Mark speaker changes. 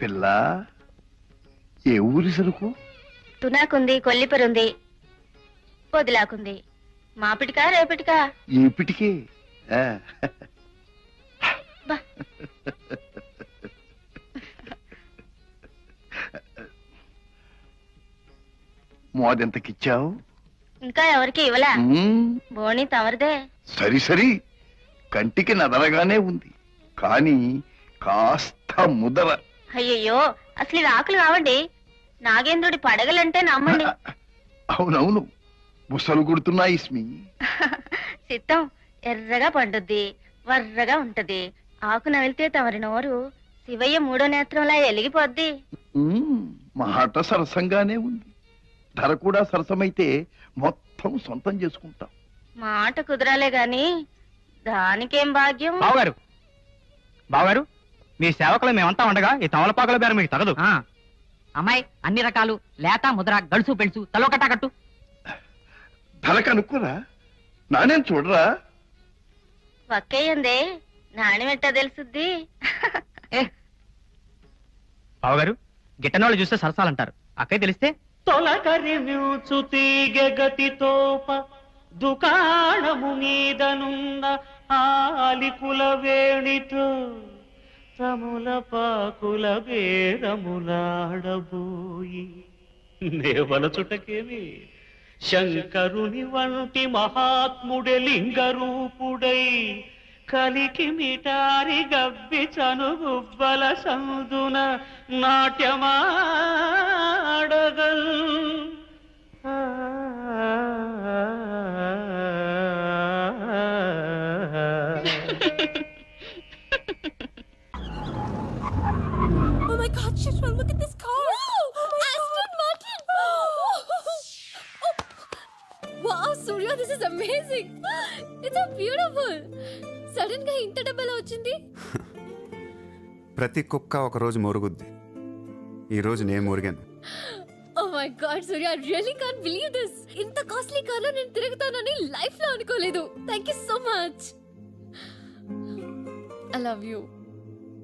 Speaker 1: పిల్ల ఏ ఊరి సరుకు?
Speaker 2: తునాకుంది, కొల్లిపరుంది, పొదిలాకుంది. మాపిటికా రేపటికా?
Speaker 1: ఏపిటికే
Speaker 2: బా.
Speaker 1: మోదెంతకిచ్చావు?
Speaker 2: ఇంకా ఎవరికి ఇవ్వలా. బోణి తవరదే.
Speaker 1: సరి సరి, కంటికి నదరగానే ఉంది, కానీ కాస్త ముదర.
Speaker 2: అయ్యయ్యో, అసలు ఇవి ఆకులు కావండి. నాగేంద్రుడి పడగలంటే నమ్మండి.
Speaker 1: అవునవును, బుసలు గుడుతున్నాయి ఇస్మి.
Speaker 2: సిద్ధం ఎర్రగా పండుద్ది, వర్రగా ఉంటది. ఆకు నవిలితే తమరి నోరు శివయ్య మూడో నేత్రంలా ఎలిగిపోద్ది.
Speaker 1: మాట సరసంగానే ఉంది, ధర కూడా సరసమైతే మొత్తం సొంతం చేసుకుంటాం.
Speaker 2: మాట కుదరాలే గాని దానికేం భాగ్యం.
Speaker 3: బావగారు, బావగారు, మీ సేవకులు మేమంతా ఉండగా ఈ తమలపాకుల బేరం మీకు తగదు.
Speaker 4: అమ్మాయి అన్ని రకాలు లేత ముద్ర గడుసు పెంచు తలో కట్టు.
Speaker 1: ధర కనుక్కురా, నానేం చూడరా.
Speaker 2: వక్కయ్యందే నాణ్యమెట్టా తెలుసుద్ది.
Speaker 3: బావగారు, గిట్టనోళ్ళు చూస్తే సరసాలంటారు, అక్కయ్య తెలిస్తే
Speaker 5: తొలకరి మ్యూచు తీగ గతితోప దుకాణము మీదనున్న ఆలికుల వేణితో తములపాకుల బేరములాడబోయి నేవలచుటకేమి శంకరుని వంటి మహాత్ముడే లింగరూపుడై కలికి మిటారి Gabbi చనుగుబ్బల సందున నాట్యమాడగల్.
Speaker 6: Oh my God, Shishma, look at this car! Aston Martin! Wow, Surya, this is amazing! It's so beautiful! Sudden గా ఇంత డబ్బెలా వచ్చింది?
Speaker 7: ప్రతి కుక్క ఒక రోజు మురుగుద్ది, ఈ రోజు నేను మురిగాను.
Speaker 6: Oh my God, Surya, I really can't believe this! ఇంత కాస్ట్లీ కార్లో నేను తిరుగుతానని లైఫ్ లో అనుకోలేదు. Thank you so much. I love you.